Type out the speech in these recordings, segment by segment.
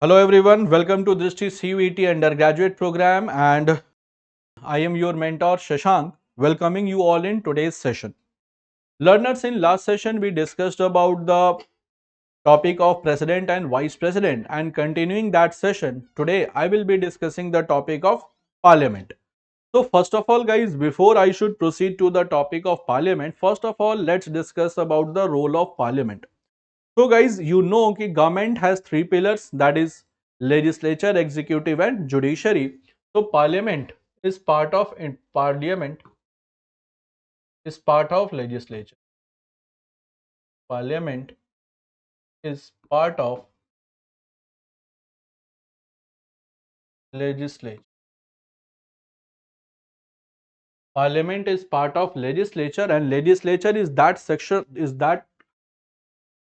Hello everyone, welcome to Drishti CUET undergraduate program and I am your mentor Shashank, welcoming you all in today's session. Learners, in last session we discussed about the topic of president and vice president, and continuing that session, today I will be discussing the topic of parliament. So first of all guys, before I should proceed to the topic of parliament, first of all let's discuss about the role of parliament. So guys, you know कि government has three pillars, that is legislature, executive and judiciary. So parliament is part of legislature. Parliament is part of legislature. Parliament is part of legislature, and legislature is that section, is that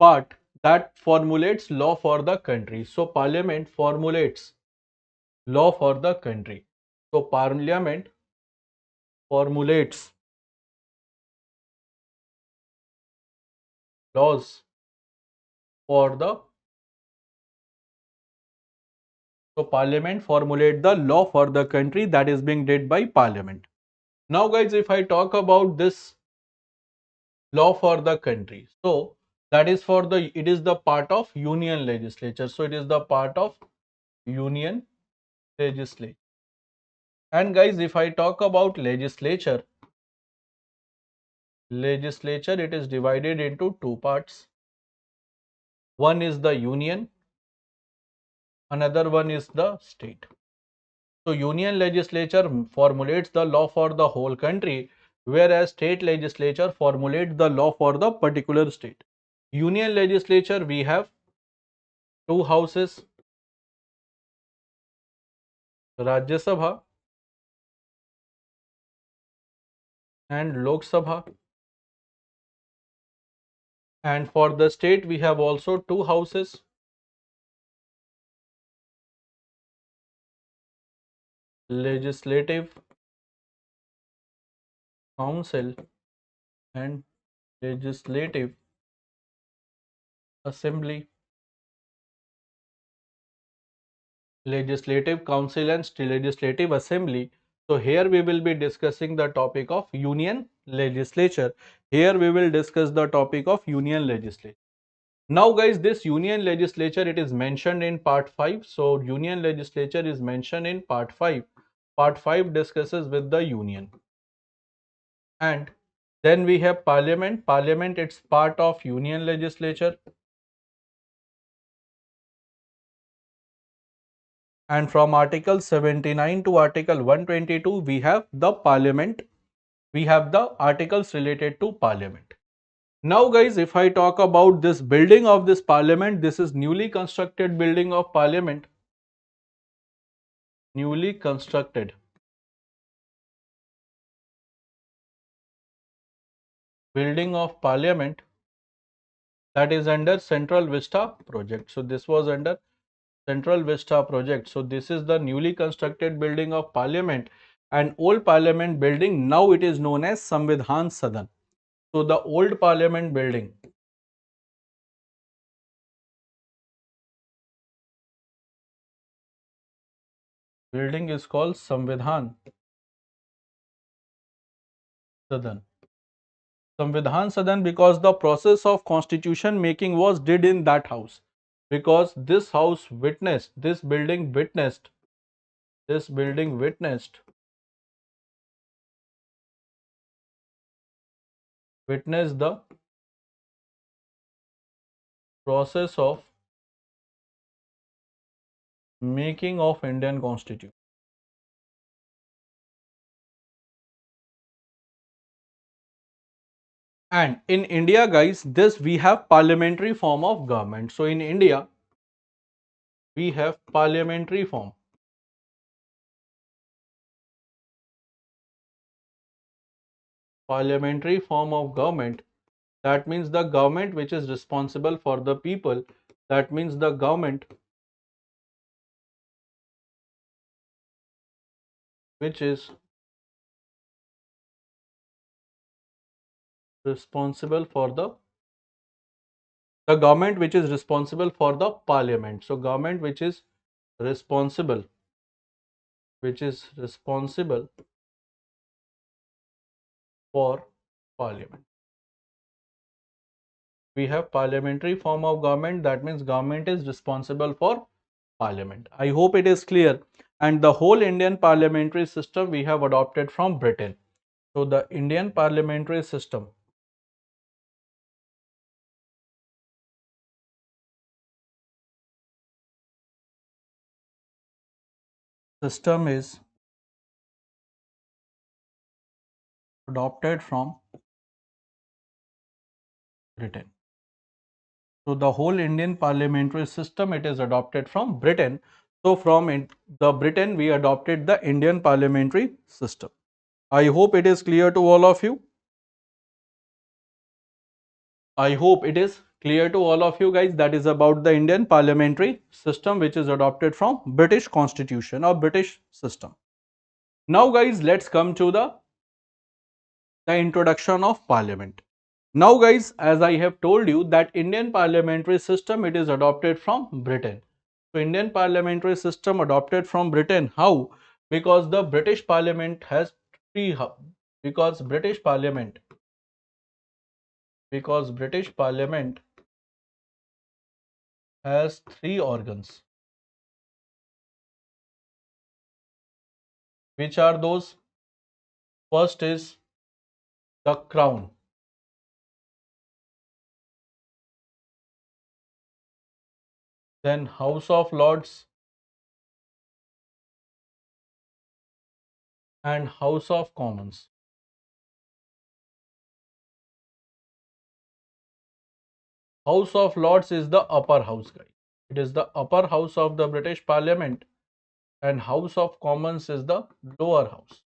part that formulates law for the country. So parliament formulates law for the country. So parliament formulates laws for the So parliament formulate the law for the country, that is being did by parliament. Now guys, if I talk about this law for the country, so that is for the, it is the part of union legislature. So it is the part of union legislature. And guys, if I talk about legislature, it is divided into two parts. One is the union, another one is the state. So union legislature formulates the law for the whole country, whereas state legislature formulates the law for the particular state. Union legislature, we have two houses, Rajya Sabha and Lok Sabha. And for the state, we have also two houses, Legislative Council and Legislative Assembly. Legislative Council and Legislative Assembly. So here we will be discussing the topic of union legislature. Here we will discuss the topic of union legislature. Now guys, this union legislature, it is mentioned in part 5. So union legislature is mentioned in part 5. Part 5 discusses with the union. And then we have parliament. Parliament, it's part of union legislature. And from article 79 to article 122, we have the parliament. We have the articles related to parliament. Now guys, if I talk about this building of this parliament, this is newly constructed building of parliament. Newly constructed building of parliament, that is under Central Vista project. So this was under Central Vista project. So this is the newly constructed building of parliament, and old parliament building, now it is known as Samvidhan Sadan. So the old parliament building is called Samvidhan Sadan. Samvidhan Sadan, because the process of constitution making was did in that house, because this house witnessed, this building witnessed the process of making of Indian constitution. And in India guys, this we have parliamentary form of government. So in India we have parliamentary form of government. That means the government which is responsible for the people. That means the government which is responsible for the The government which is responsible for the parliament. So government responsible, which is responsible for parliament. We have parliamentary form of government, that means government is responsible for parliament. I hope it is clear. And the whole Indian parliamentary system we have adopted from Britain. So the Indian parliamentary system is adopted from Britain. So the whole Indian parliamentary system, it is adopted from Britain. So from the Britain we adopted the Indian parliamentary system. I hope it is clear to all of you. I hope it is clear to all of you guys. That is about the Indian parliamentary system which is adopted from British constitution or British system. Now guys, let's come to the introduction of parliament. Now guys, as I have told you that Indian parliamentary system, it is adopted from Britain. So Indian parliamentary system adopted from Britain. How? Because the British parliament has three because British parliament has three organs. Which are those? First is the crown. Then House of Lords and House of Commons. House of Lords is the upper house, guys. It is the upper house of the British Parliament, and House of Commons is the lower house.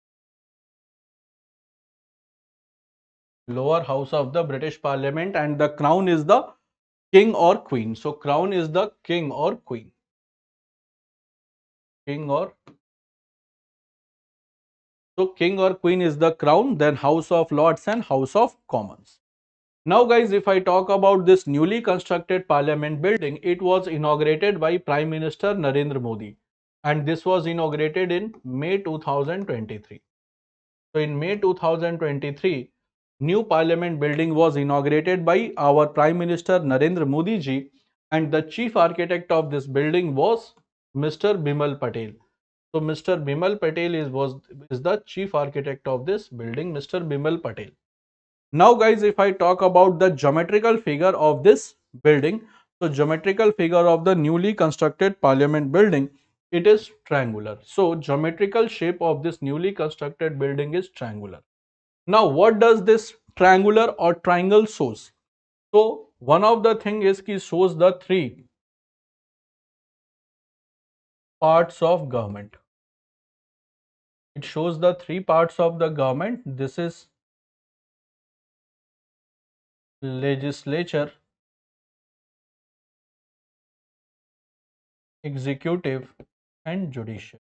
Lower house of the British Parliament, and the crown is the king or queen. So crown is the king or queen. King or So king or queen is the crown, then House of Lords and House of Commons. Now guys, if I talk about this newly constructed parliament building, it was inaugurated by Prime Minister Narendra Modi, and this was inaugurated in May 2023. So in May 2023, new parliament building was inaugurated by our Prime Minister Narendra Modi ji, and the chief architect of this building was Mr. Bimal Patel. So Mr. Bimal Patel is the chief architect of this building, Mr. Bimal Patel. Now guys, if I talk about the geometrical figure of this building, so geometrical figure of the newly constructed parliament building, it is triangular. So geometrical shape of this newly constructed building is triangular. Now what does this triangular or triangle shows? So one of the thing is ki shows the three parts of government. It shows the three parts of the government. This is legislature, executive and judicial.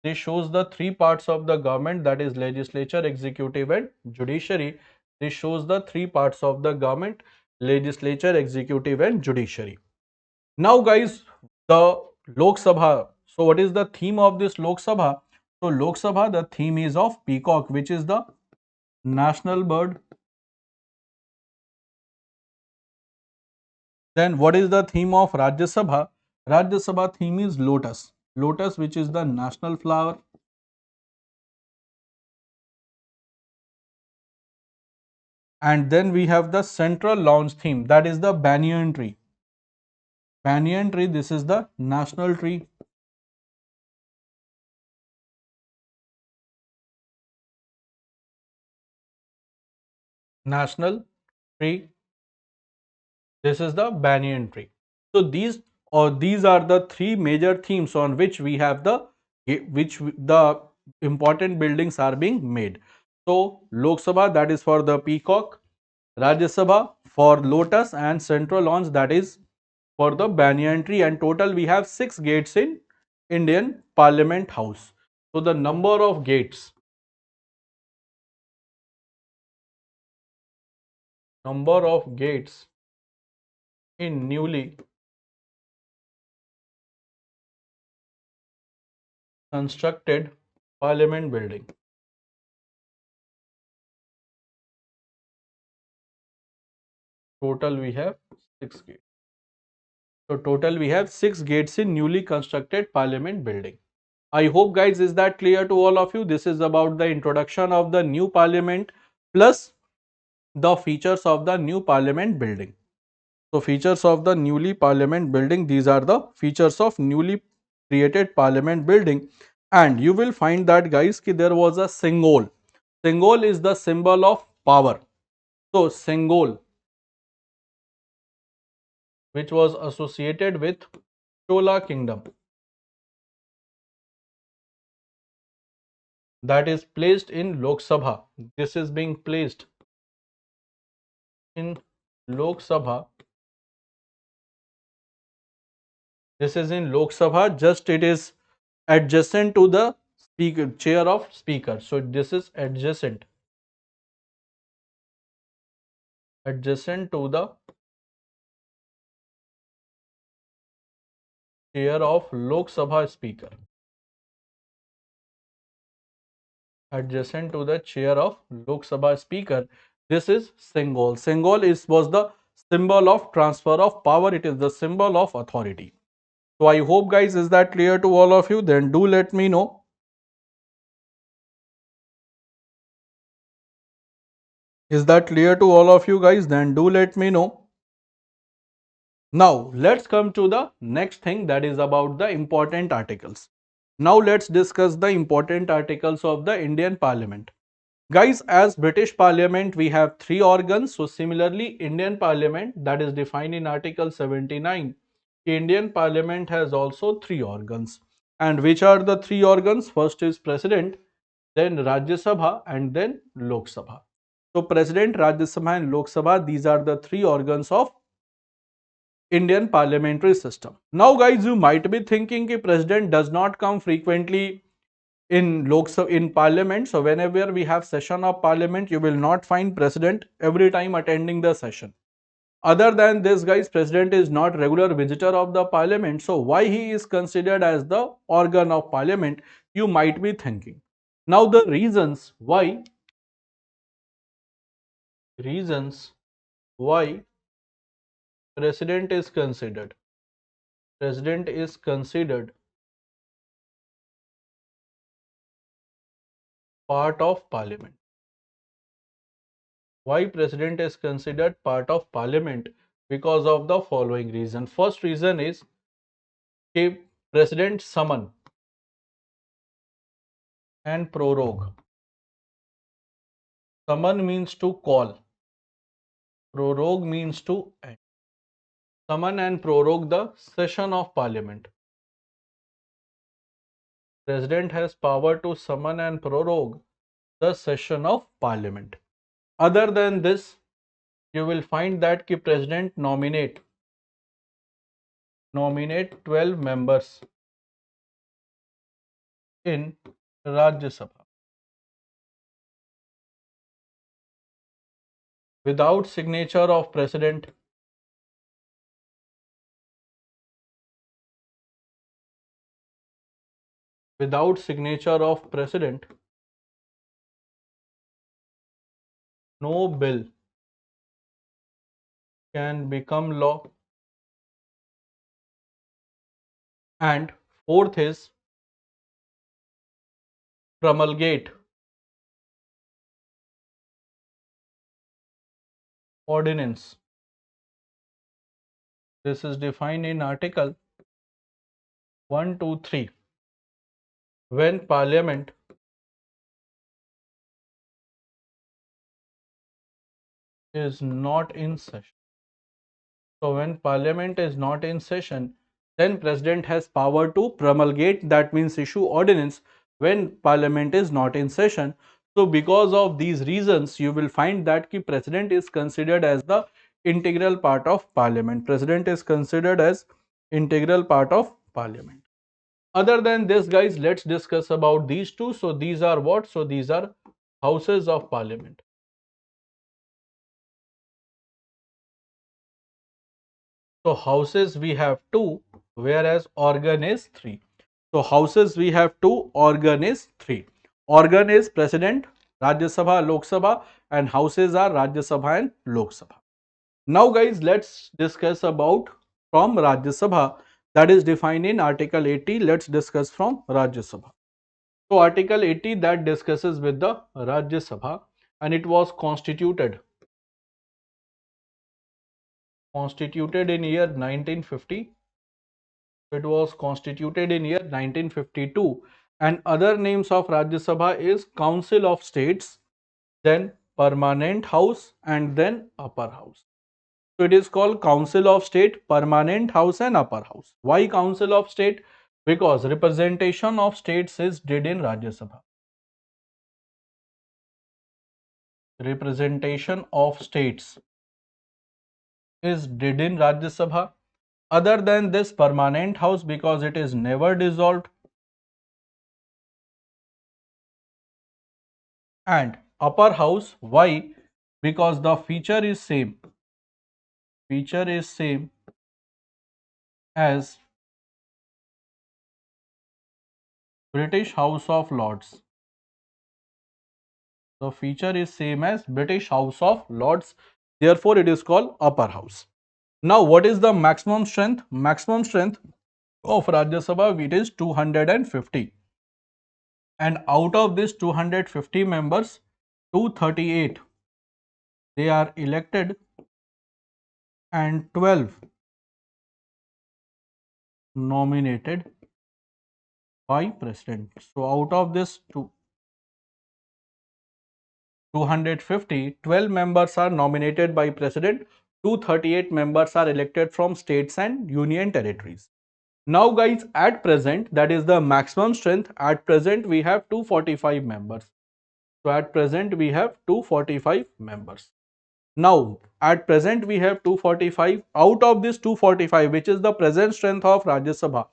This shows the three parts of the government, that is legislature, executive and judiciary. This shows the three parts of the government, legislature, executive and judiciary. Now guys, the Lok Sabha. So what is the theme of this Lok Sabha? So Lok Sabha, the theme is of peacock, which is the national bird. Then what is the theme of Rajya Sabha? Rajya Sabha theme is lotus. Lotus, which is the national flower. And then we have the central launch theme, that is the banyan tree. Banyan tree, this is the national tree. National tree, this is the banyan tree. So these are the three major themes on which we have the important buildings are being made. So Lok Sabha, that is for the peacock, Rajya Sabha for lotus, and central launch, that is for the banyan tree. And total we have 6 gates in Indian Parliament House. So the number of gates in newly constructed parliament building. Total we have 6 gates. So total we have 6 gates in newly constructed parliament building. I hope guys is that clear to all of you. This is about the introduction of the new parliament plus the features of the new parliament building. So features of the newly parliament building, these are the features of newly created parliament building, and you will find that guys ki there was a symbol. Symbol is the symbol of power. So symbol which was associated with Chola kingdom, that is placed in Lok Sabha. This is being placed in Lok Sabha. This is in Lok Sabha, just it is adjacent to the speaker, chair of speaker. So this is adjacent to the chair of Lok Sabha speaker. Adjacent to the chair of Lok Sabha speaker. This is Sengol. Sengol was the symbol of transfer of power. It is the symbol of authority. So I hope guys is that clear to all of you. Then do let me know. Is that clear to all of you guys? Then do let me know. Now let's come to the next thing, that is about the important articles. Now let's discuss the important articles of the Indian Parliament. Guys, as British Parliament we have 3 organs. So similarly Indian Parliament, that is defined in Article 79. Indian Parliament has also 3 organs. And which are the 3 organs? First is President, then Rajya Sabha, and then Lok Sabha. So President, Rajya Sabha and Lok Sabha, these are the 3 organs of Indian parliamentary system. Now guys, you might be thinking that President does not come frequently in Lok Sabha, in Parliament. So whenever we have session of Parliament, you will not find President every time attending the session. Other than this guys, President is not regular visitor of the Parliament. So why he is considered as the organ of Parliament, you might be thinking. Now the reasons why President is considered part of Parliament. Why President is considered part of Parliament? Because of the following reason. First reason is कि President summon and prorogue. Summon means to call. Prorogue means to end. Summon and prorogue the session of Parliament. President has power to summon and prorogue the session of Parliament. Other than this, you will find that कि President nominate 12 members in Rajya Sabha without signature of President. Without signature of President, no bill can become law. And fourth is promulgate ordinance. This is defined in Article 123. When Parliament is not in session. So when Parliament is not in session, then President has power to promulgate, that means issue ordinance, when Parliament is not in session. So because of these reasons, you will find that the President is considered as the integral part of Parliament. President is considered as integral part of Parliament. Other than this guys, let's discuss about these two. So these are what? So these are houses of Parliament. So houses we have 2, whereas organ is 3. So houses we have 2, organ is 3. Organ is President, Rajya Sabha, Lok Sabha, and houses are Rajya Sabha and Lok Sabha. Now guys, let's discuss about from Rajya Sabha, that is defined in Article 80. Let's discuss from Rajya Sabha. So Article 80 that discusses with the Rajya Sabha, and it was constituted in year 1950. It was constituted in year 1952, and other names of Rajya Sabha is Council of States, then Permanent House, and then Upper House. So it is called Council of State, Permanent House, and Upper House. Why Council of State? Because representation of states is did in Rajya Sabha. Representation of states is did in Rajya Sabha. Other than this, Permanent House, because it is never dissolved, and Upper House. Why? Because the feature is same. Feature is same as British House of Lords. The feature is same as British House of Lords. Therefore, it is called Upper House. Now, what is the maximum strength? Maximum strength of Rajya Sabha, it is 250. And out of this 250 members, 238 they are elected and 12 nominated by President. So out of this 250, 12 members are nominated by President, 238 members are elected from states and union territories. Now guys, at present, that is the maximum strength, at present we have 245 members. So at present we have 245 members. Now at present we have 245. Out of this 245, which is the present strength of Rajya Sabha,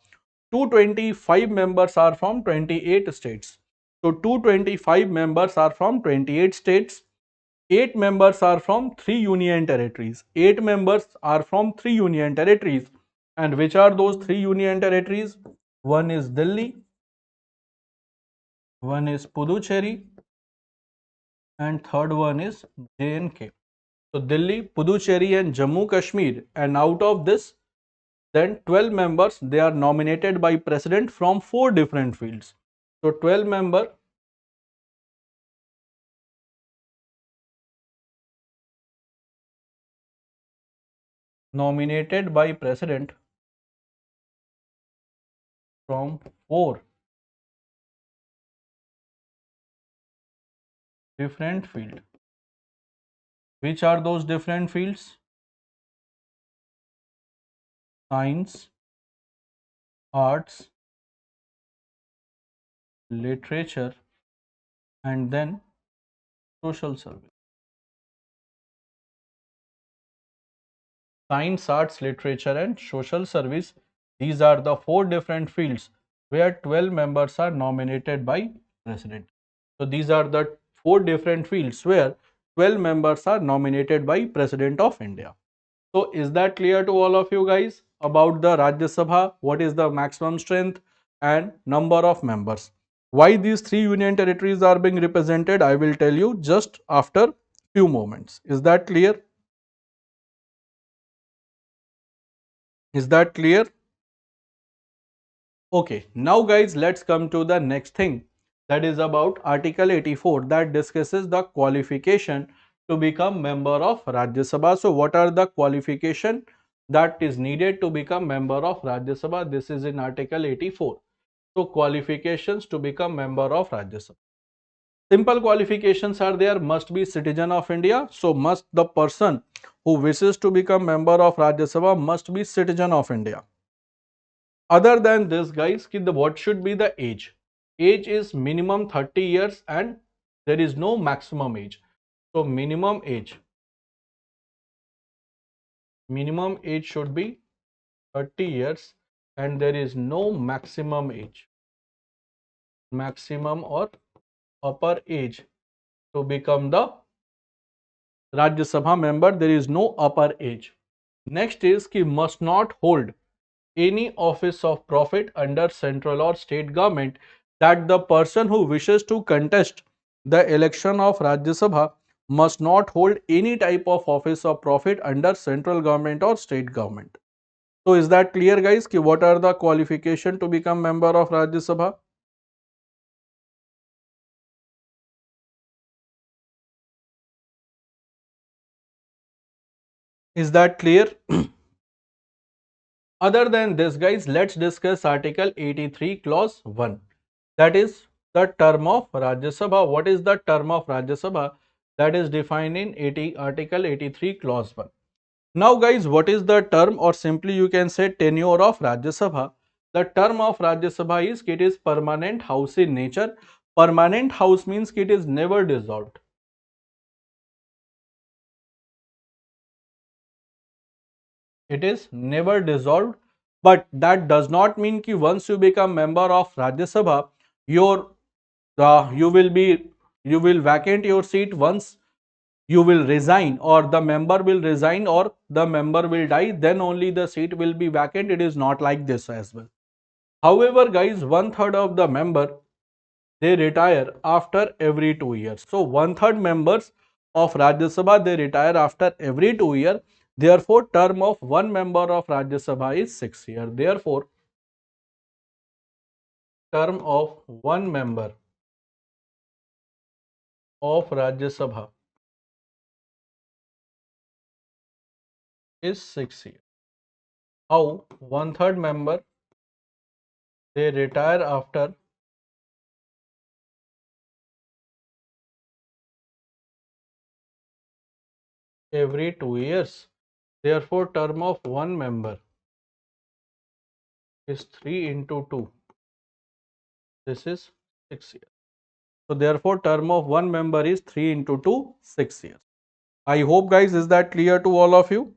225 members are from 28 states. So 225 members are from 28 states. 8 members are from 3 union territories. 8 members are from 3 union territories. And which are those 3 union territories? One is Delhi, one is Puducherry, and third one is J&K. So Delhi, Puducherry, and Jammu Kashmir. And out of this, then 12 members, they are nominated by President from 4 different fields. So 12 members nominated by President from 4 different fields. Which are those different fields? Science, arts, literature, and then social service. Science, arts, literature, and social service. These are the 4 different fields where 12 members are nominated by President. So these are the 4 different fields where 12 members are nominated by President of India. So is that clear to all of you guys about the Rajya Sabha? What is the maximum strength and number of members? Why these 3 union territories are being represented, I will tell you just after few moments. Is that clear? Is that clear? Okay, now guys, let's come to the next thing, that is about Article 84 that discusses the qualification to become member of Rajya Sabha. So what are the qualification that is needed to become member of Rajya Sabha? This is in Article 84. So qualifications to become member of Rajya Sabha. Simple qualifications are there: must be citizen of India. So must the person who wishes to become member of Rajya Sabha must be citizen of India. Other than this guys, what should be the age? Age is minimum 30 years and there is no maximum age. So minimum age should be 30 years and there is no maximum age, maximum or upper age to become the Rajya Sabha member. There is no upper age. Next is कि must not hold any office of profit under central or state government, that the person who wishes to contest the election of Rajya Sabha must not hold any type of office of profit under central government or state government. So is that clear guys कि what are the qualification to become member of Rajya Sabha? Is that clear? Other than this guys, let's discuss article 83 clause 1. That is the term of Rajya Sabha. What is the term of Rajya Sabha? That is defined in article 83 clause 1. Now guys, what is the term, or simply you can say tenure of Rajya Sabha? The term of Rajya Sabha is it is permanent house in nature. Permanent house means it is never dissolved. It is never dissolved, but that does not mean that once you become member of Rajya Sabha, your you will be you will vacate your seat once you will resign, or the member will resign, or the member will die, then only the seat will be vacant. It is not like this as well. However guys, one third of the member, they retire after every 2 years. So one third members of Rajya Sabha, they retire after every 2 years. Therefore, term of one member of Rajya Sabha is 6 years. Therefore, term of one member of Rajya Sabha is 6 years. How one third member, they retire after every 2 years. Therefore, term of one member is 3 into 2. This is 6 years. So, therefore, term of one member is 3 into 2, 6 years. I hope guys, is that clear to all of you?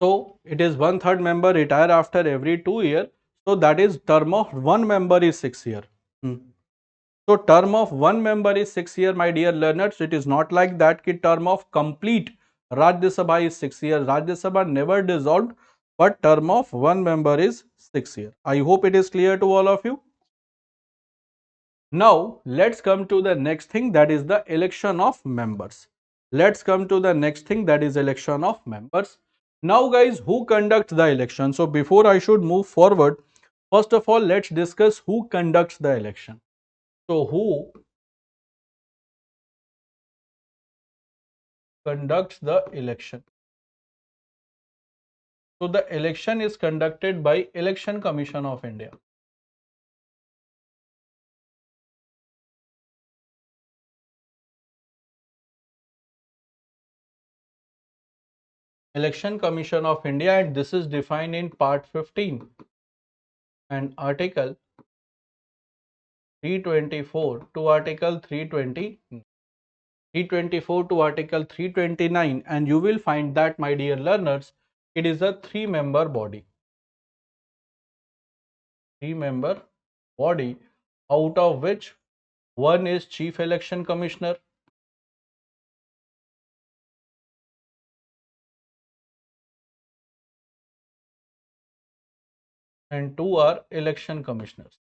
So, it is one third member retire after every 2 years. So, that is term of one member is 6 years. So, term of one member is 6 years, my dear learners. It is not like that ki term of complete Rajya Sabha is 6 years. Rajya Sabha never dissolved, but term of one member is 6 years. I hope it is clear to all of you. Now, let's come to the next thing, that is the election of members. Let's come to the next thing, that is election of members. Now guys, who conducts the election? So before I should move forward, first of all, let's discuss who conducts the election. So who conducts the election? So the election is conducted by Election Commission of India. Election Commission of India, and this is defined in part 15 and article 324 to article 324 to article 329, and you will find that, my dear learners, it is a three-member body. Three-member body, out of which one is Chief Election Commissioner, and two are election commissioners.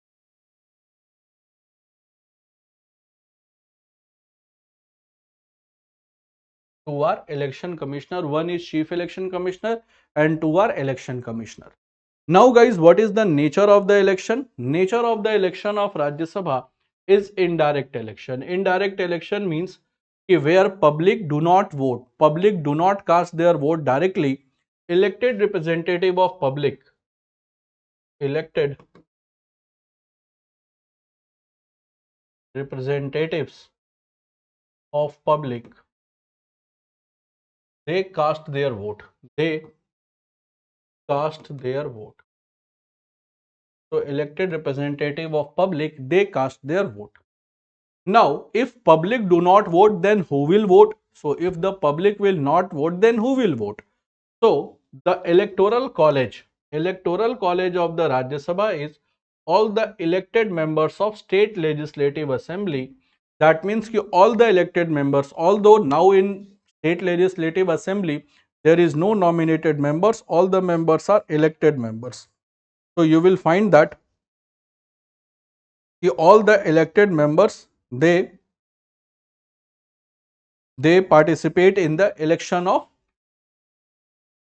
Two are election commissioner, one is Chief Election Commissioner, and two are election commissioner. Now guys, what is the nature of the election? Nature of the election of Rajya Sabha is indirect election. Indirect election means where public do not vote, public do not cast their vote directly, elected representative of public, elected representatives of public, they cast their vote. They cast their vote. So elected representative of public, they cast their vote. Now, if public do not vote, then who will vote? So, if the public will not vote, then who will vote? So, the electoral college of the Rajya Sabha is all the elected members of state legislative assembly. That means ki all the elected members, although now in state legislative assembly there is no nominated members, all the members are elected members. So, you will find that ki all the elected members they participate in the election of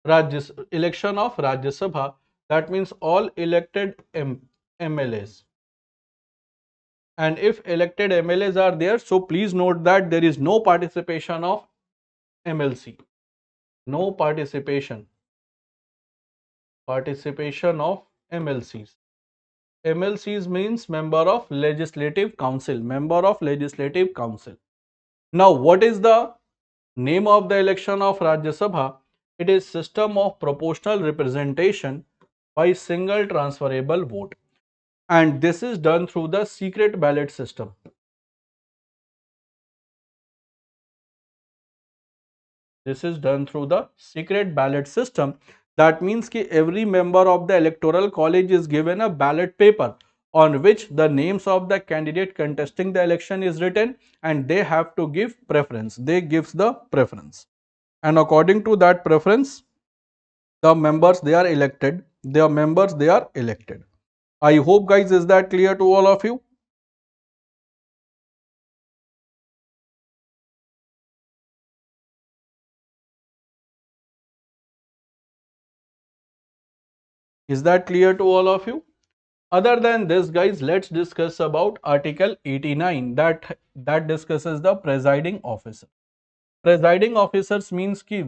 Rajya Sabha. That means all elected MLAs. And if elected MLAs are there, so please note that there is no participation of MLC. No participation of MLCs. MLCs means member of legislative council. Now, what is the name of the election of Rajya Sabha? It is system of proportional representation by single transferable vote, and this is done through the secret ballot system. This is done through the secret ballot system. That means that every member of the electoral college is given a ballot paper on which the names of the candidate contesting the election is written, and they have to give preference. They gives the preference, and according to that preference, the members they are elected. I hope, guys, is that clear to all of you? Is that clear to all of you? Other than this, guys, let's discuss about Article 89 that discusses the presiding officer. Presiding officers means ki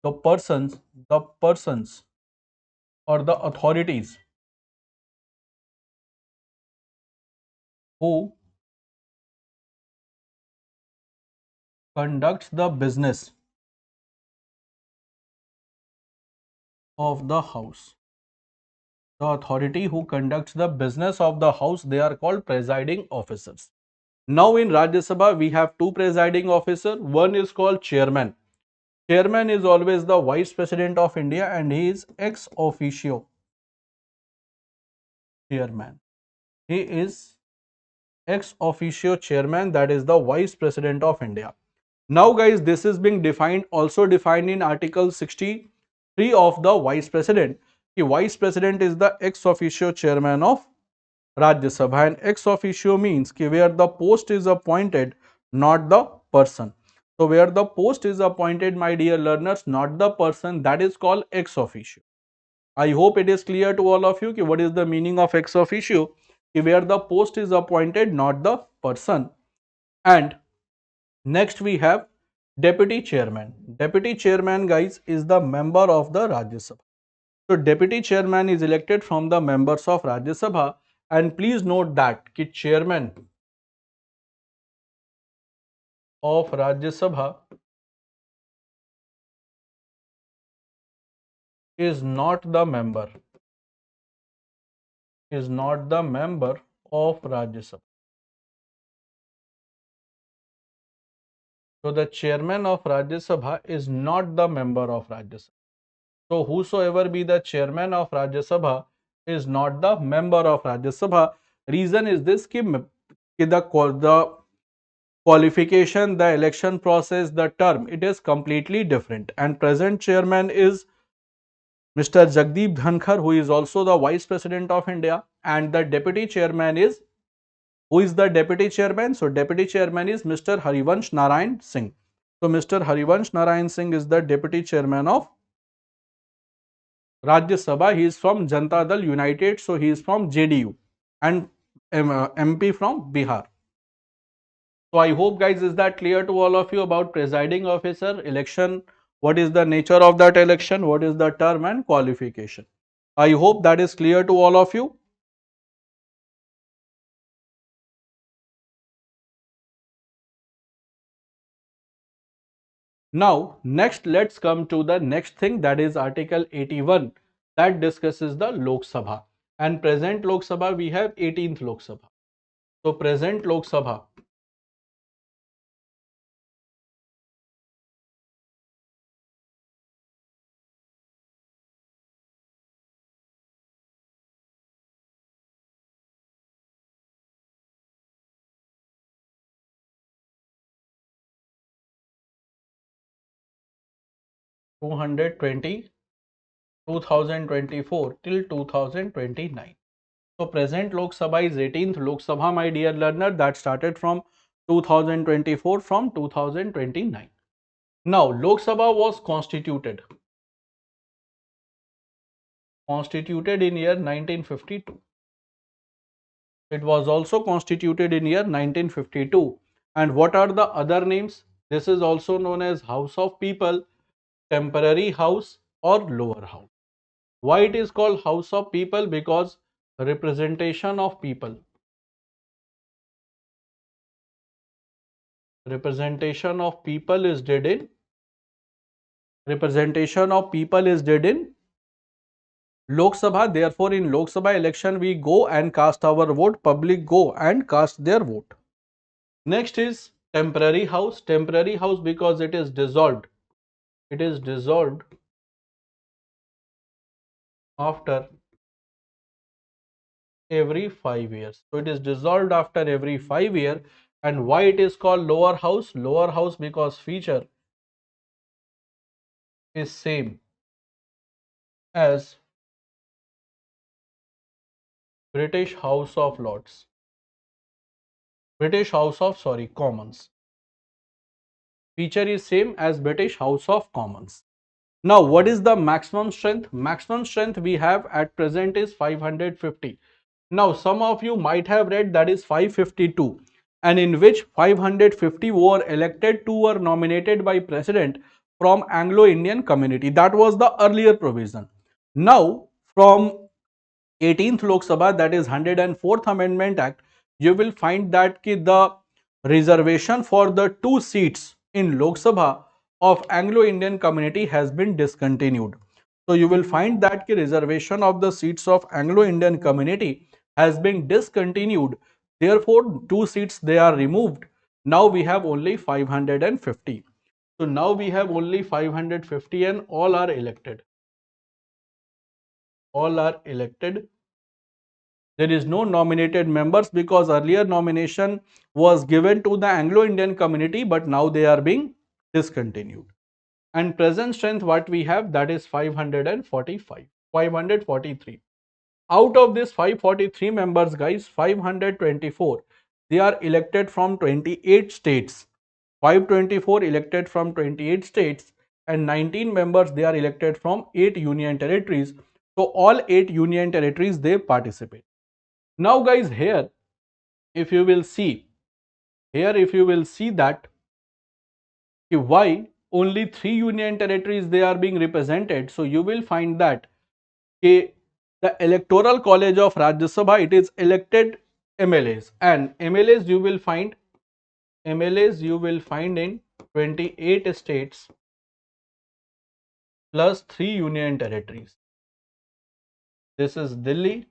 the persons or the authorities who conducts the business of the house. The authority who conducts the business of the house, they are called presiding officers. Now in Rajya Sabha, we have two presiding officers. One is called chairman. Chairman is always the Vice President of India, and he is ex officio chairman. He is ex officio chairman, that is the Vice President of India. Now, guys, this is being also defined in Article 63 of the Vice President. The Vice President is the ex officio chairman of Rajya Sabha, and ex officio means where the post is appointed, not the person. So, where the post is appointed, my dear learners, not the person, that is called ex officio. I hope it is clear to all of you what is the meaning of ex officio, where the post is appointed, not the person. And next we have deputy chairman. Deputy chairman, guys, is the member of the Rajya Sabha. So deputy chairman is elected from the members of Rajya Sabha, and please note that chairman of Rajya Sabha is not the member of Rajya Sabha. So the chairman of Rajya Sabha is not the member of Rajya Sabha. So whosoever be the chairman of Rajya Sabha is not the member of Rajya Sabha. Reason is this ki the qualification, the election process, the term, it is completely different. And present chairman is Mr. Jagdeep Dhankar, who is also the Vice President of India, and the deputy chairman is, who is the deputy chairman? So deputy chairman is Mr. Harivansh Narayan Singh. So Mr. Harivansh Narayan Singh is the deputy chairman of Rajya Sabha. He is from Janata Dal United, so he is from JDU, and MP from Bihar. So I hope, guys, is that clear to all of you about presiding officer, election, what is the nature of that election, what is the term and qualification. I hope that is clear to all of you. Now, next, let's come to the next thing, that is Article 81 that discusses the Lok Sabha. And present Lok Sabha, we have 18th Lok Sabha. So present Lok Sabha, 220, 2024 till 2029. So present Lok Sabha is 18th Lok Sabha, my dear learner, that started from 2024 from 2029. Now Lok Sabha was constituted in year 1952. It was also constituted in year 1952. And what are the other names? This is also known as House of People, Temporary House or Lower House. Why it is called House of People? Because representation of people. Representation of people is did in Lok Sabha. Therefore, in Lok Sabha election, we go and cast our vote. Public go and cast their vote. Next is temporary house. Temporary house because it is dissolved. It is dissolved after every 5 years. So it is dissolved after every 5 years. And why it is called lower house? Lower house because feature is same as British House of Lords. Commons. Feature is same as British House of Commons. Now, what is the maximum strength? Maximum strength we have at present is 550. Now, some of you might have read that is 552, and in which 550 were elected, 2 were nominated by President from Anglo-Indian community. That was the earlier provision. Now, from 18th Lok Sabha, that is 104th Amendment Act, you will find that the reservation for the 2 seats in Lok Sabha of Anglo-Indian community has been discontinued. So you will find that the reservation of the seats of Anglo-Indian community has been discontinued. Therefore, 2 seats they are removed. Now we have only 550. So now we have only 550 and all are elected. All are elected. There is no nominated members because earlier nomination was given to the Anglo-Indian community, but now they are being discontinued. And present strength what we have, that is 543. Out of this 543 members, guys, 524 they are elected from 28 states. 524 elected from 28 states and 19 members they are elected from 8 union territories. So all 8 union territories they participate. Now guys, here if you will see that why only 3 union territories they are being represented, so you will find that the electoral college of Rajya Sabha, it is elected MLAs, and MLAs you will find in 28 states plus 3 union territories. This is Delhi,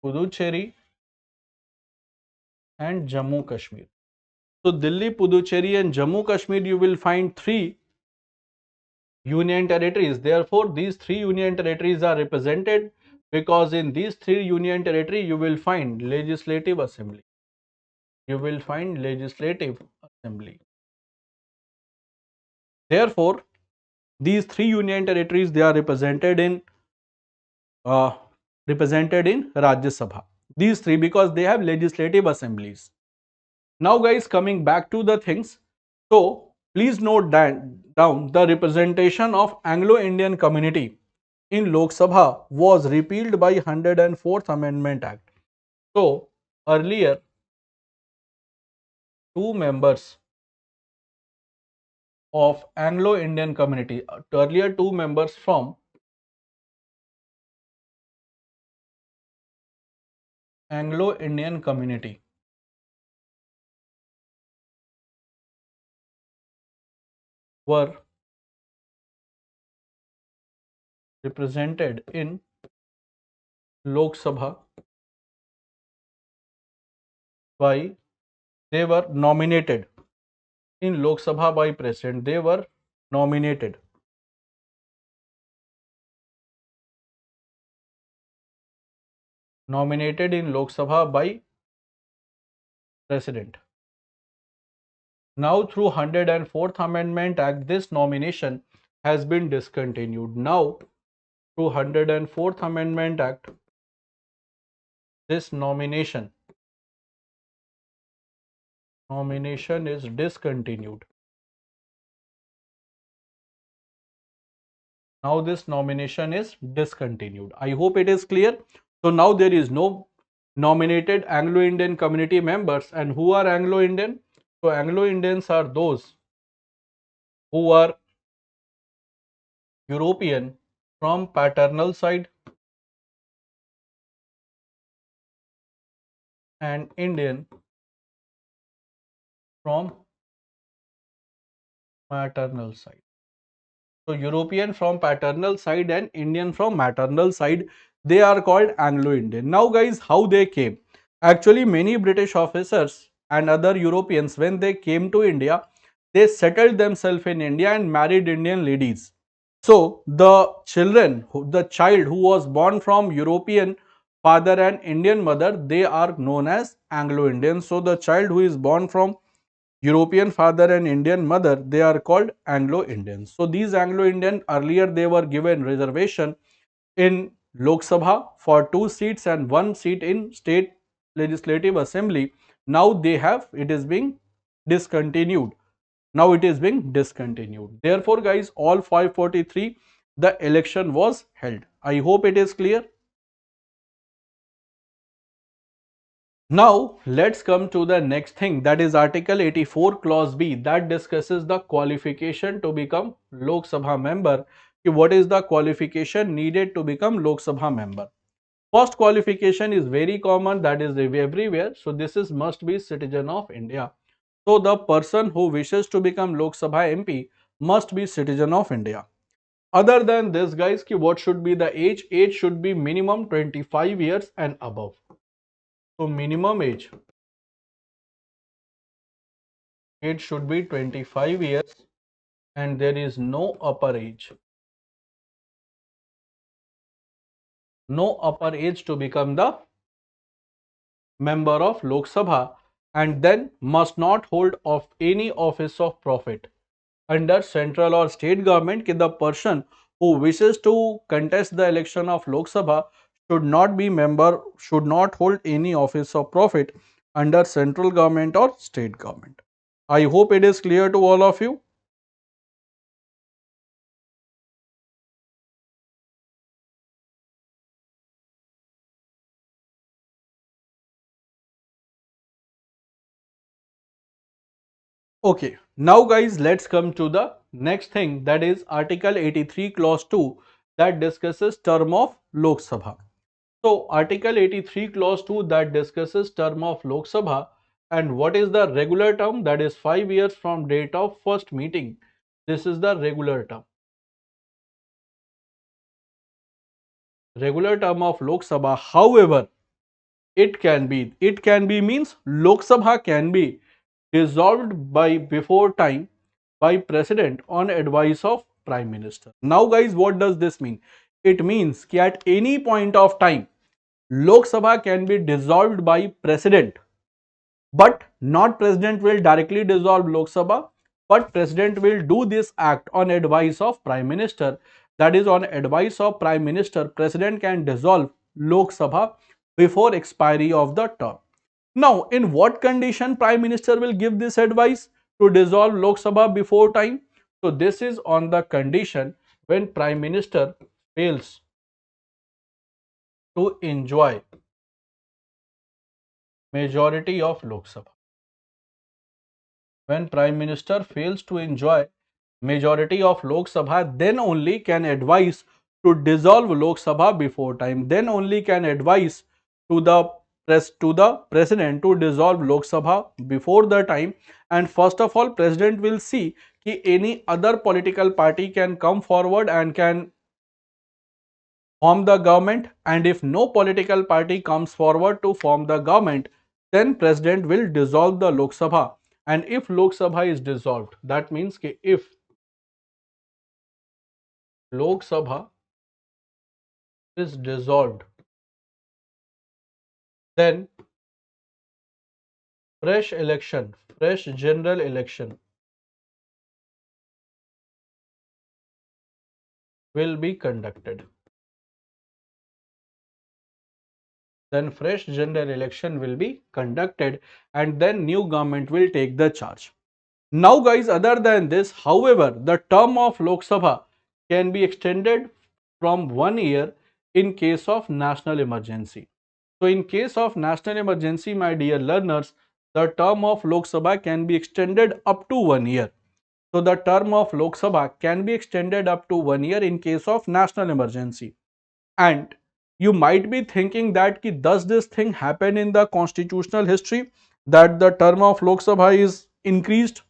Puducherry and Jammu Kashmir. So Delhi, Puducherry and Jammu Kashmir you will find 3 union territories. Therefore, these 3 union territories are represented because in these 3 union territory you will find legislative assembly. Therefore, these 3 union territories they are uh, represented in Rajya Sabha. These 3 because they have legislative assemblies. Now guys, coming back to the things. So please note down the representation of Anglo-Indian community in Lok Sabha was repealed by 104th Amendment Act. So earlier 2 members of Anglo-Indian community, earlier 2 members from Anglo-Indian community were represented in Lok Sabha by, they were nominated in Lok Sabha by President. They were nominated in Lok Sabha by President. Now through 104th Amendment Act, this nomination has been discontinued. Now through 104th Amendment Act, this nomination is discontinued. Now this nomination is discontinued. I hope it is clear. So now there is no nominated Anglo-Indian community members. And who are Anglo-Indian? So Anglo-Indians are those who are European from paternal side and Indian from maternal side. So European from paternal side and Indian from maternal side, they are called Anglo-Indian. Now guys, how they came? Actually, many British officers and other Europeans, when they came to India, they settled themselves in India and married Indian ladies. So the child who was born from European father and Indian mother, they are known as Anglo-Indian. So the child who is born from European father and Indian mother, they are called Anglo-Indians. So these Anglo-Indian, earlier they were given reservation in Lok Sabha for 2 seats and 1 seat in State Legislative Assembly. Now it is being discontinued. Now it is being discontinued. Therefore, guys, all 543, the election was held. I hope it is clear. Now, let's come to the next thing, that is Article 84 Clause B, that discusses the qualification to become Lok Sabha member. What is the qualification needed to become Lok Sabha member? First qualification is very common, that is everywhere. So this is must be citizen of India. So the person who wishes to become Lok Sabha MP must be citizen of India. Other than this, guys, what should be the age? Age should be minimum 25 years and above. So minimum age, it should be 25 years and there is no upper age. No upper age to become the member of Lok Sabha, and then must not hold of any office of profit under central or state government. The person who wishes to contest the election of Lok Sabha should not hold any office of profit under central government or state government. I hope it is clear to all of you. Okay, now guys, let's come to the next thing, that is Article 83 Clause 2, that discusses term of Lok Sabha. So Article 83 Clause 2, that discusses term of Lok Sabha, and what is the regular term? That is 5 years from date of first meeting. This is the regular term. Regular term of Lok Sabha. However, it can be means Lok Sabha can be dissolved by before time by President on advice of Prime Minister. Now guys, what does this mean? It means that at any point of time, Lok Sabha can be dissolved by President, but not President will directly dissolve Lok Sabha, but President will do this act on advice of Prime Minister. That is, on advice of Prime Minister, President can dissolve Lok Sabha before expiry of the term. Now, in what condition Prime Minister will give this advice to dissolve Lok Sabha before time? So, this is on the condition when Prime Minister fails to enjoy majority of Lok Sabha. When Prime Minister fails to enjoy majority of Lok Sabha, then only can advise to dissolve Lok Sabha before time. Then only can advise to the President to dissolve Lok Sabha before the time. And first of all, President will see कि any other political party can come forward and can form the government, and if no political party comes forward to form the government, then President will dissolve the Lok Sabha. And if Lok Sabha is dissolved, that means कि if Lok Sabha is dissolved, then fresh election fresh general election will be conducted. Then fresh general election will be conducted and then new government will take the charge. Now guys, other than this, however, the term of Lok Sabha can be extended from 1 year in case of national emergency. So in case of national emergency, my dear learners, the term of Lok Sabha can be extended up to 1 year. So the term of Lok Sabha can be extended up to 1 year in case of national emergency. And you might be thinking that does this thing happen in the constitutional history that the term of Lok Sabha is increased?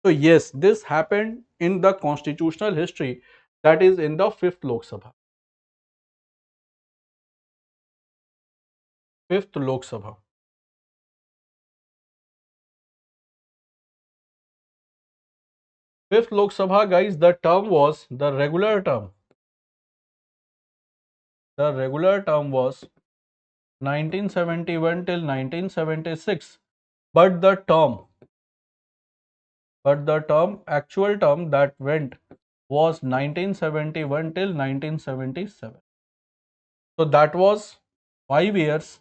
So yes, this happened in the constitutional history, that is in the fifth Lok Sabha. Fifth Lok Sabha. Fifth Lok Sabha, guys, the term was the regular term. The regular term was 1971 till 1976. But actual term that went was 1971 till 1977. So that was 5 years,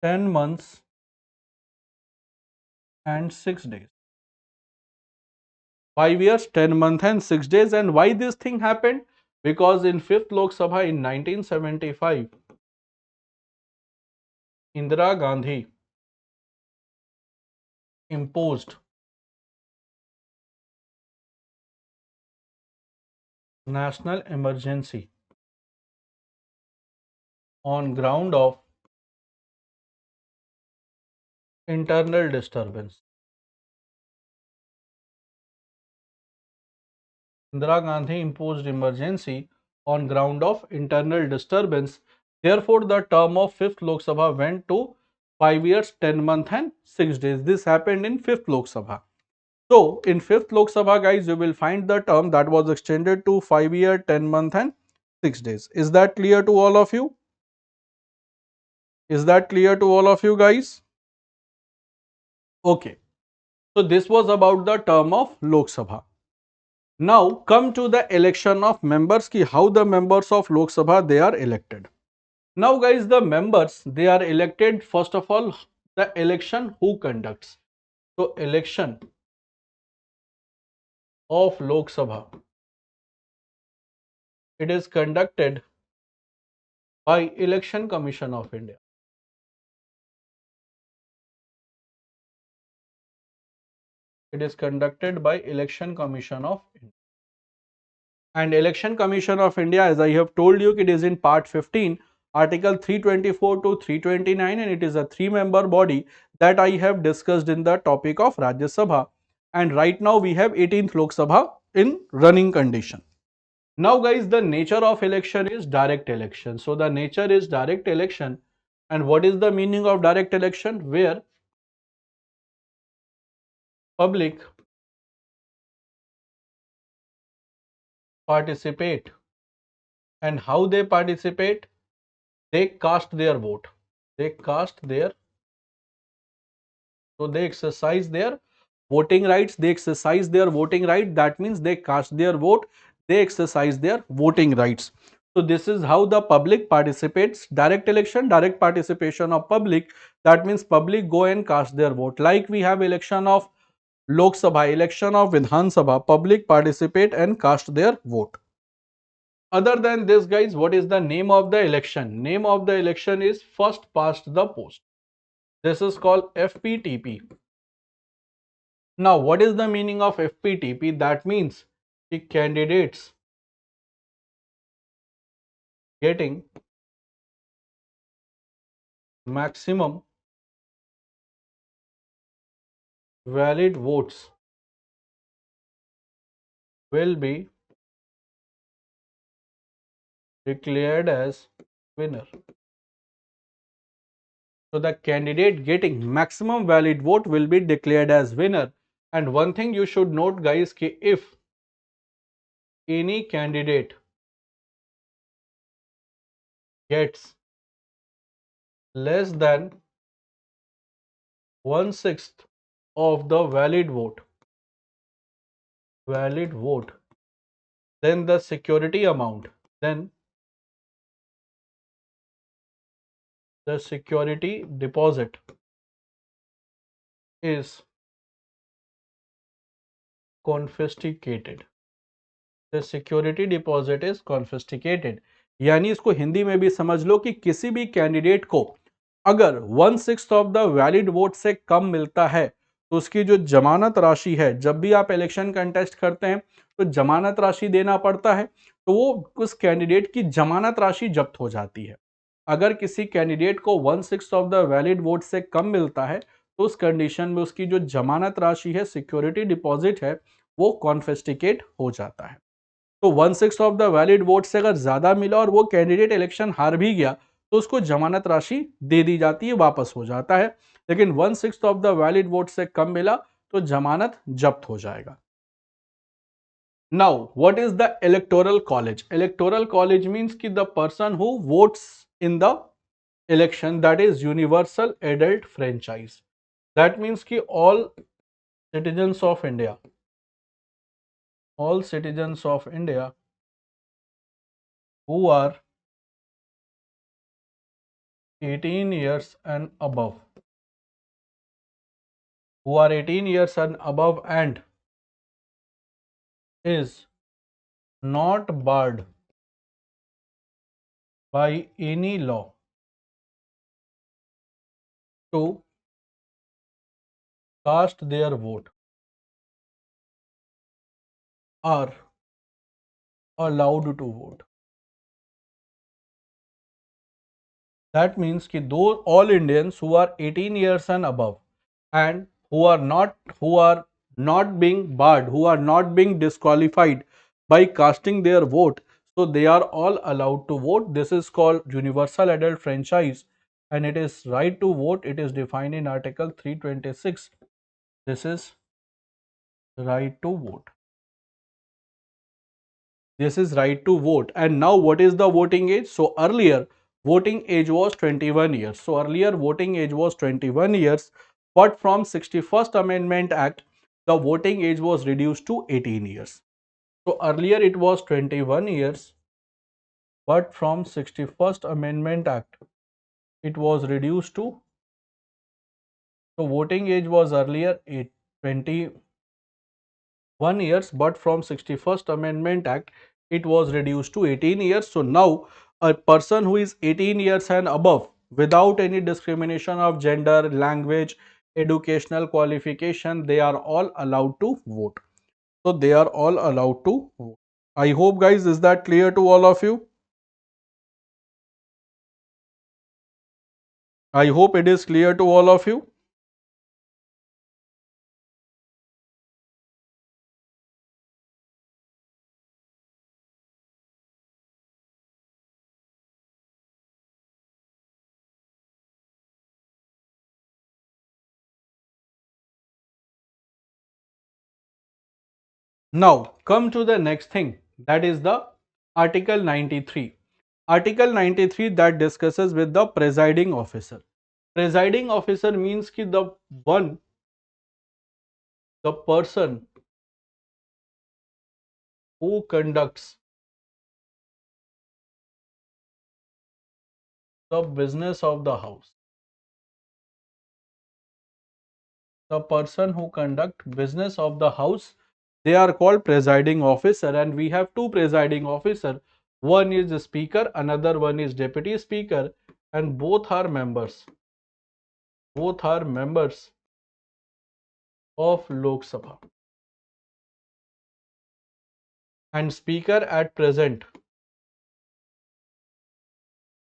10 months and 6 days. 5 years, 10 months and 6 days. And why this thing happened? Because in 5th Lok Sabha in 1975, Indira Gandhi imposed national emergency on ground of internal disturbance. Indira Gandhi imposed emergency on ground of internal disturbance. Therefore, the term of 5th Lok Sabha went to 5 years, 10 months and 6 days. This happened in 5th Lok Sabha. So, in 5th Lok Sabha, guys, you will find the term that was extended to 5 year, 10 month and 6 days. Is that clear to all of you? Is that clear to all of you guys? Okay. So, this was about the term of Lok Sabha. Now, come to the election of members, how the members of Lok Sabha they are elected. Now, guys, the members they are elected, first of all, the election who conducts. So, election of Lok Sabha, it is conducted by Election Commission of India. It is conducted by Election Commission of India. And Election Commission of India, as I have told you, it is in part 15, article 324 to 329, and it is a 3-member body that I have discussed in the topic of Rajya Sabha. And right now we have 18th Lok Sabha in running condition. Now guys, the nature of election is direct election. So the nature is direct election. And what is the meaning of direct election? Where public participate. And how they participate? They cast their vote. They cast their, so they exercise their voting rights. They exercise their voting right. That means they cast their vote. They exercise their voting rights. So this is how the public participates. Direct election, direct participation of public. That means public go and cast their vote. Like we have election of Lok Sabha, election of Vidhan Sabha, public participate and cast their vote. Other than this, guys, what is the name of the election? Name of the election is first past the post. This is called FPTP. Now, what is the meaning of FPTP? That means the candidates getting maximum valid votes will be declared as winner. So the candidate getting maximum valid vote will be declared as winner. And one thing you should note, guys, if any candidate gets less than 1/6 of the valid vote, then the security amount, then the security deposit is confiscated. The security deposit is confiscated. यानी इसको हिंदी में भी समझ लो कि किसी भी candidate को अगर 1/6 ऑफ द वैलिड वोट से कम मिलता है तो उसकी जो जमानत राशि है, जब भी आप इलेक्शन कंटेस्ट करते हैं तो जमानत राशि देना पड़ता है, तो वो उस कैंडिडेट की जमानत राशि जब्त हो जाती है। अगर किसी कैंडिडेट को 1/6 ऑफ द वैलिड वोट से कम मिलता है तो उस कंडीशन में उसकी जो जमानत राशि है, सिक्योरिटी डिपॉजिट है, वो कॉन्फिस्टिकेट हो जाता है। तो 1/6 ऑफ द वैलिड वोट से अगर ज्यादा मिला और वो कैंडिडेट इलेक्शन हार भी गया तो उसको जमानत राशि दे दी जाती है, वापस हो जाता है। लेकिन 1/6 ऑफ द वैलिड वोट से कम मिला तो जमानत जब्त हो जाएगा। Now what is the electoral college? Electoral college means कि the person who votes in the election, that is universal adult franchise. That means कि all citizens of India who are 18 years and above, and is not barred by any law to cast their vote are allowed to vote. That means कि those all Indians who are 18 years and above and who are not being barred, who are not being disqualified by casting their vote, so they are all allowed to vote. This is called universal adult franchise, and it is right to vote. It is defined in Article 326. This is right to vote. This is right to vote. And now what is the voting age? So earlier voting age was 21 years. So earlier voting age was 21 years, but from 61st Amendment Act, the voting age was reduced to 18 years. So earlier it was 21 years, but from 61st Amendment Act, it was reduced to, so voting age was earlier 21 years, but from 61st Amendment Act, it was reduced to 18 years. So now a person who is 18 years and above, without any discrimination of gender, language, educational qualification, they are all allowed to vote. So they are all allowed to vote. I hope guys, is that clear to all of you? I hope it is clear to all of you. Now come to the next thing, that is the Article 93. Article 93 that discusses with the presiding officer. Presiding officer means ki the person who conducts the business of the house. The person who conduct business of the house, they are called presiding officer, and we have two presiding officer. One is the speaker, another one is deputy speaker, and both are members. Both are members of Lok Sabha. And speaker at present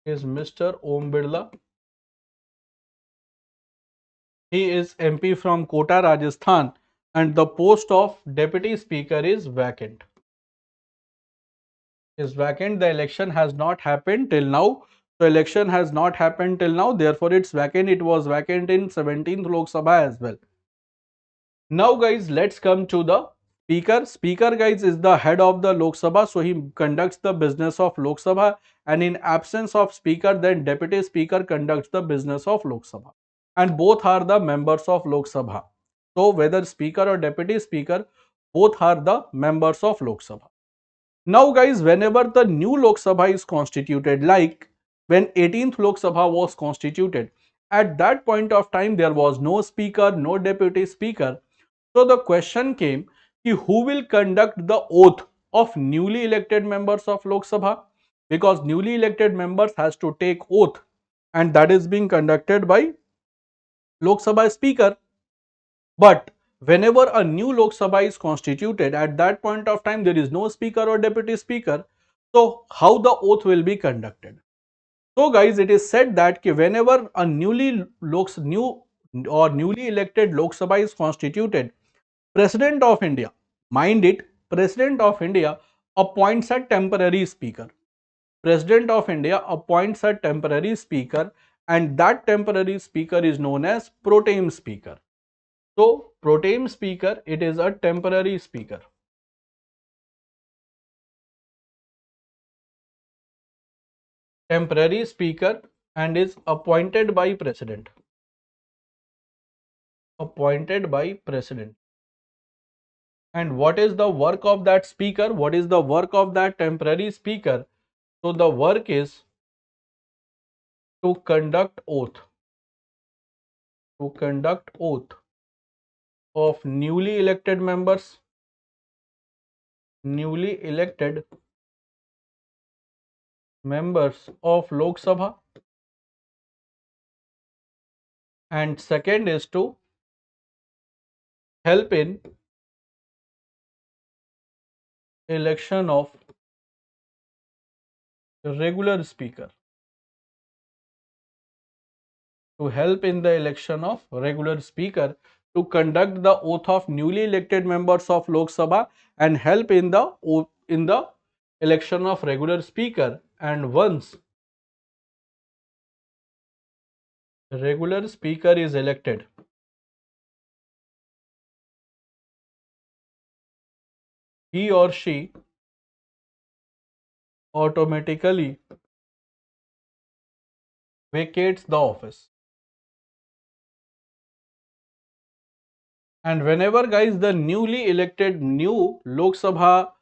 is Mr. Om Birla. He is MP from Kota, Rajasthan, and the post of deputy speaker is vacant. The election has not happened till now. So election has not happened till now, therefore it's vacant. It was vacant in 17th Lok Sabha as well. Now guys, let's come to the speaker. Speaker guys is the head of the Lok Sabha, so he conducts the business of Lok Sabha, and in absence of speaker, then deputy speaker conducts the business of Lok Sabha. and both are the members of Lok Sabha. So whether speaker or deputy speaker, both are the members of Lok Sabha. Now guys, whenever the new Lok Sabha is constituted, like when 18th Lok Sabha was constituted, at that point of time there was no speaker, no deputy speaker. So the question came ki who will conduct the oath of newly elected members of Lok Sabha, because newly elected members has to take oath, and that is being conducted by Lok Sabha speaker. But whenever a new Lok Sabha is constituted, at that point of time there is no speaker or deputy speaker. So how the oath will be conducted? So guys, it is said that whenever a newly elected Lok Sabha is constituted, President of India, mind it, President of India appoints a temporary speaker. President of India appoints a temporary speaker, and that temporary speaker is known as pro tem speaker. So pro tem speaker, it is a temporary speaker. Temporary speaker, and is appointed by president. Appointed by president. And what is the work of that speaker? What is the work of that temporary speaker? So the work is to conduct oath. To conduct oath of newly elected members. Newly elected members of Lok Sabha. And second is to help in election of regular speaker. To help in the election of regular speaker, to conduct the oath of newly elected members of Lok Sabha, and help in the election of regular speaker. And once regular speaker is elected, he or she automatically vacates the office. And whenever guys the new Lok Sabha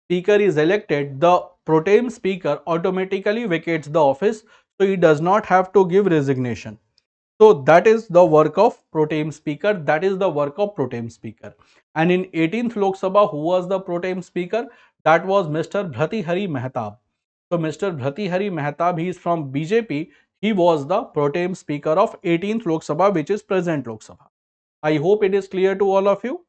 speaker is elected, the pro tem speaker automatically vacates the office, so he does not have to give resignation. So that is the work of pro tem speaker. That is the work of pro tem speaker. And in 18th Lok Sabha, who was the pro tem speaker? That was Mr. 𝗕tože CUET. So Mr. 𝗕tože CUET, he is from BJP. He was the pro tem speaker of 18th Lok Sabha, which is present Lok Sabha. I hope it is clear to all of you.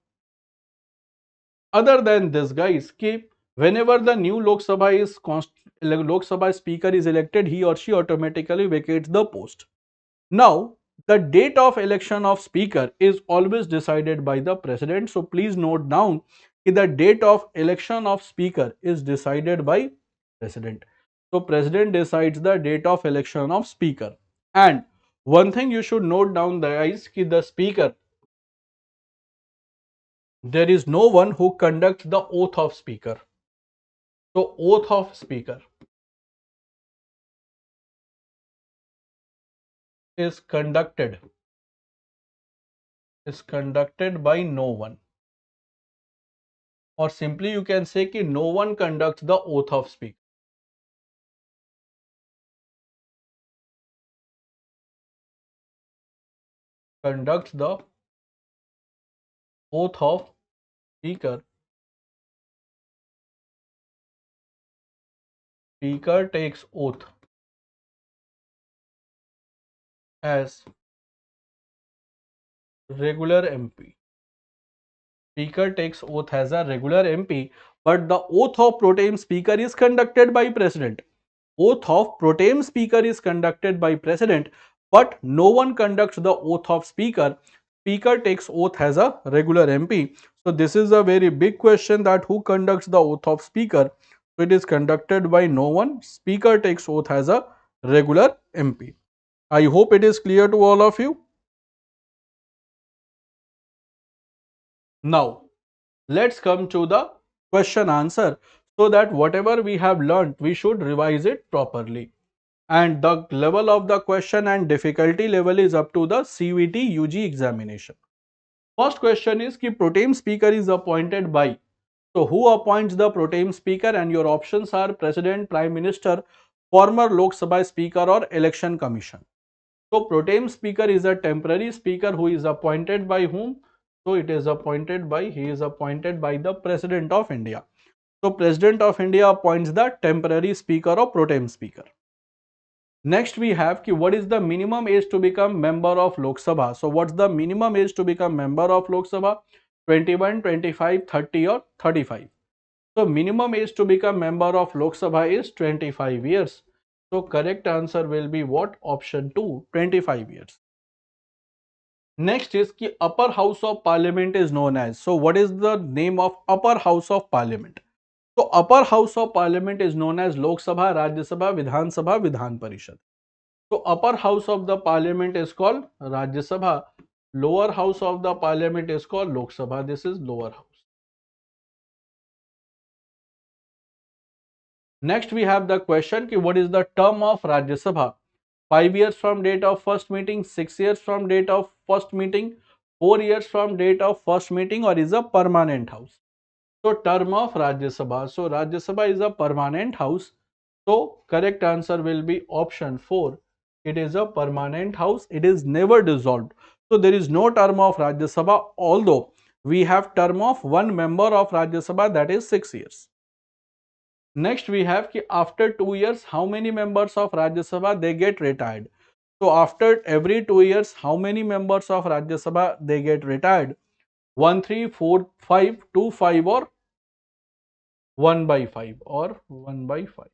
Other than this, guys, keep whenever the new Lok Sabha speaker is elected, he or she automatically vacates the post. Now, the date of election of speaker is always decided by the president. So please note down that the date of election of speaker is decided by president. So president decides the date of election of speaker. And one thing you should note down, guys, that the speaker, there is no one who conducts the oath of speaker. So oath of speaker is conducted by no one. Or simply you can say that no one conducts the oath of speaker. Conducts the oath of speaker. Speaker takes oath as regular MP. Speaker takes oath as a regular MP, but the oath of pro tem speaker is conducted by president. Oath of pro tem speaker is conducted by president, but no one conducts the oath of speaker. Speaker takes oath as a regular MP. So this is a very big question, that who conducts the oath of speaker. So it is conducted by no one. Speaker takes oath as a regular MP. I hope it is clear to all of you. Now, let's come to the question answer, so that whatever we have learnt, we should revise it properly. and the level of the question and difficulty level is up to the CUET UG examination. First question is कि pro-tem speaker is appointed by. So who appoints the pro-tem speaker? And your options are President, Prime Minister, former Lok Sabha Speaker or Election Commission. So pro-tem speaker is a temporary speaker who is appointed by whom? So he is appointed by the President of India. So President of India appoints the temporary speaker or pro-tem speaker. Next we have ki what is the minimum age to become member of Lok Sabha? So what's the minimum age to become member of Lok Sabha? 21, 25, 30 or 35. So minimum age to become member of Lok Sabha is 25 years. So correct answer will be what? Option 2, 25 years. Next is ki upper house of parliament is known as. So what is the name of upper house of parliament? So upper house of parliament is known as Lok Sabha, Rajya Sabha, Vidhan Sabha, Vidhan Parishad. So upper house of the parliament is called Rajya Sabha. Lower house of the parliament is called Lok Sabha. This is lower house. Next we have the question ki what is the term of Rajya Sabha? 5 years from date of first meeting, 6 years from date of first meeting, 4 years from date of first meeting, or is a permanent house? So term of Rajya Sabha. So Rajya Sabha is a permanent house. So correct answer will be option 4. It is a permanent house. It is never dissolved. So there is no term of Rajya Sabha, although we have term of one member of Rajya Sabha, that is 6 years. Next we have ki after 2 years how many members of Rajya Sabha they get retired. So after every 2 years how many members of Rajya Sabha they get retired? 1, 3, 4, 5, 2, 5 or 1 by 5 or 1 by 5.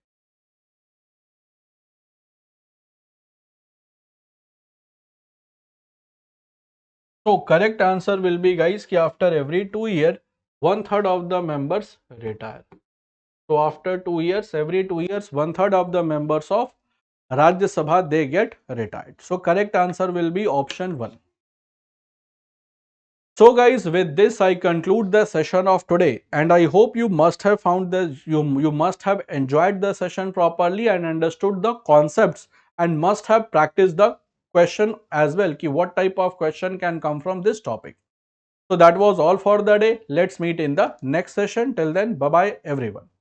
So correct answer will be guys ki after every 2 years 1/3 of the members retire. So after 2 years, every 2 years 1/3 of the members of Rajya Sabha they get retired. So correct answer will be option 1. So guys, with this I conclude the session of today, and I hope you must have found you must have enjoyed the session properly and understood the concepts, and must have practiced the question as well ki what type of question can come from this topic. So that was all for the day. Let's meet in the next session. Till then, bye bye everyone.